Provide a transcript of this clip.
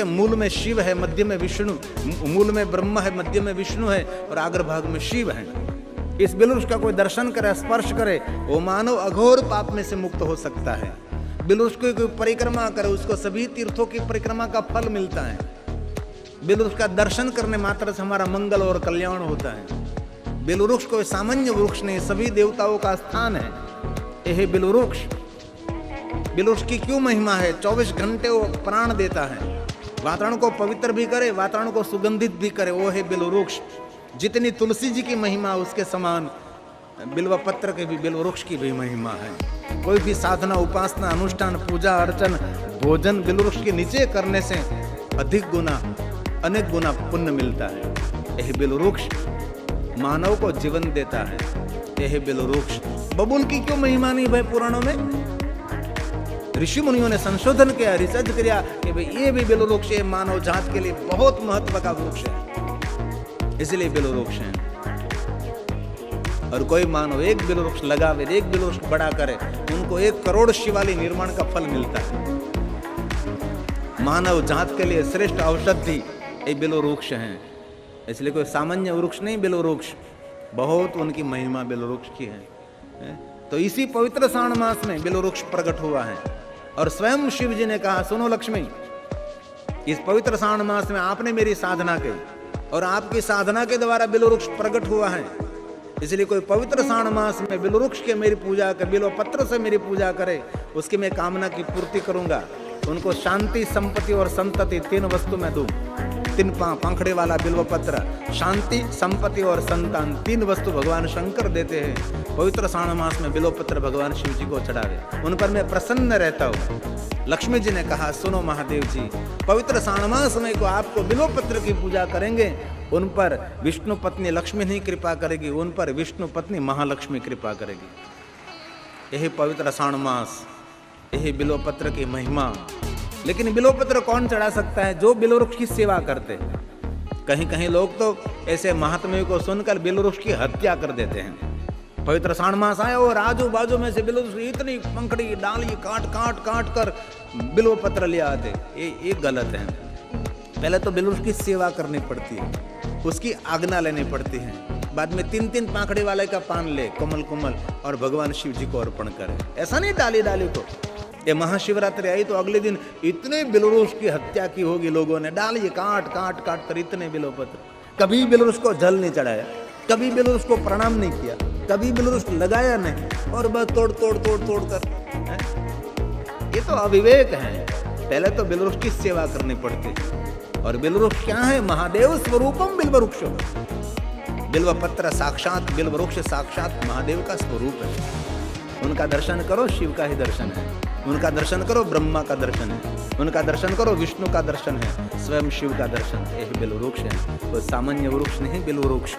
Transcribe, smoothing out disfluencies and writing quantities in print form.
मूल में शिव है, मध्य में विष्णु, मूल में ब्रह्मा है, मध्य में विष्णु है और अग्रभाग में शिव है। इस बिलवृक्ष का कोई दर्शन करे, स्पर्श करे, वो मानव अघोर पाप में से मुक्त हो सकता है। बिलवृक्ष की कोई परिक्रमा करे, उसको सभी तीर्थों की परिक्रमा का फल मिलता है। बिलवृक्ष का दर्शन करने मात्र से हमारा मंगल और कल्याण होता है। बिलवृक्ष कोई सामान्य वृक्ष नहीं, सभी देवताओं का स्थान है यह बिलवृक्ष। बिलवृक्ष की क्यों महिमा है? 24 घंटे वो प्राण देता है, वातावरण को पवित्र भी करे, वातावरण को सुगंधित भी करे, वो है बिलवृक्ष। जितनी तुलसी जी की महिमा उसके समान बिल्व पत्र के भी, बिलवृक्ष की भी महिमा है। कोई भी साधना, उपासना, अनुष्ठान, पूजा अर्चन, भोजन बिलवृक्ष के नीचे करने से अधिक गुना, अनेक गुना पुण्य मिलता है। यह बिलवृक्ष मानव को जीवन देता है। यह बिलवृक्ष। बबूल की क्यों महिमा नहीं भाई पुराणों में? ऋषि मुनियों ने संशोधन किया, रिसर्च किया कि भाई ये भी बिलवृक्ष है, मानव जात के लिए बहुत महत्व का वृक्ष है, इसलिए बिलवृक्ष है। और कोई मानव एक बिलवृक्ष लगावे, एक बिलवृक्ष बड़ा करे, उनको 1 करोड़ शिवालय निर्माण का फल मिलता है। मानव जात के लिए श्रेष्ठ औषधि ये बिलवृक्ष है, इसलिए कोई सामान्य वृक्ष नहीं बिलवृक्ष। बहुत उनकी महिमा बिलवृक्ष की है। तो इसी पवित्र श्रावण मास में बिलवृक्ष प्रकट हुआ है और स्वयं शिव जी ने कहा, सुनो लक्ष्मी, इस पवित्र श्रावण मास में आपने मेरी साधना की और आपकी साधना के द्वारा बिलवृक्ष प्रकट हुआ है, इसलिए कोई पवित्र श्रावण मास में बिलवृक्ष के मेरी पूजा करे, बिल्व पत्र से मेरी पूजा करे, उसकी मैं कामना की पूर्ति करूंगा। उनको शांति, संपत्ति और संतति 3 वस्तु में दूं। 3 पंखड़े वाला बिल्व पत्र, शांति, संपत्ति और संतान, 3 वस्तु भगवान शंकर देते हैं। पवित्र श्रावण मास में बिल्व पत्र भगवान शिव जी को चढ़ावे, उन पर मैं प्रसन्न रहता हूँ। लक्ष्मी जी ने कहा, सुनो महादेव जी, पवित्र श्रावण मास में को आपको बिल्व पत्र की पूजा करेंगे, उन पर विष्णु पत्नी लक्ष्मी नहीं कृपा करेगी, उन पर विष्णु पत्नी महालक्ष्मी कृपा करेगी। यही पवित्र श्रावण मास, यही बिल्व पत्र की महिमा। लेकिन बिल्व पत्र कौन चढ़ा सकता है? जो बिल्व वृक्ष की सेवा करते हैं। कहीं कहीं लोग तो ऐसे महात्म्य को सुनकर बिल्व वृक्ष की हत्या कर देते हैं। पवित्र श्रावण मास आया और आजू बाजू में से बिल्व इतनी पंखड़ी डाली काट कर बिल्व पत्र ले आते, ये गलत है। पहले तो बिल्व वृक्ष की सेवा करनी पड़ती है, उसकी आज्ञा लेनी पड़ती है, बाद में 3 पाखड़ी वाले का पान ले कोमल और भगवान शिव जी को अर्पण करे। ऐसा नहीं डाली को। ये महाशिवरात्रि आई तो अगले दिन इतने बिलवृक्ष की हत्या की होगी लोगों ने, डाली काट कर इतने बिल्वपत्र। कभी बिलवृक्ष को जल नहीं चढ़ाया, कभी बिलवृक्ष को प्रणाम नहीं किया, कभी बिलवृक्ष लगाया नहीं, और बस तोड़ कर। ये तो अविवेक है। पहले तो बिलवृक्ष की सेवा करनी पड़ती है। और बिलवृक्ष क्या है? महादेव स्वरूपम बिल्ववृक्ष। बिल्वपत्र साक्षात, बिल्ववृक्ष साक्षात महादेव का स्वरूप है। उनका दर्शन करो, शिव का ही दर्शन है। उनका दर्शन करो, ब्रह्मा का दर्शन है। उनका दर्शन करो, विष्णु का दर्शन है, स्वयं शिव का दर्शन। यही बिल्ववृक्ष है, तो सामान्य वृक्ष नहीं बिल्ववृक्ष।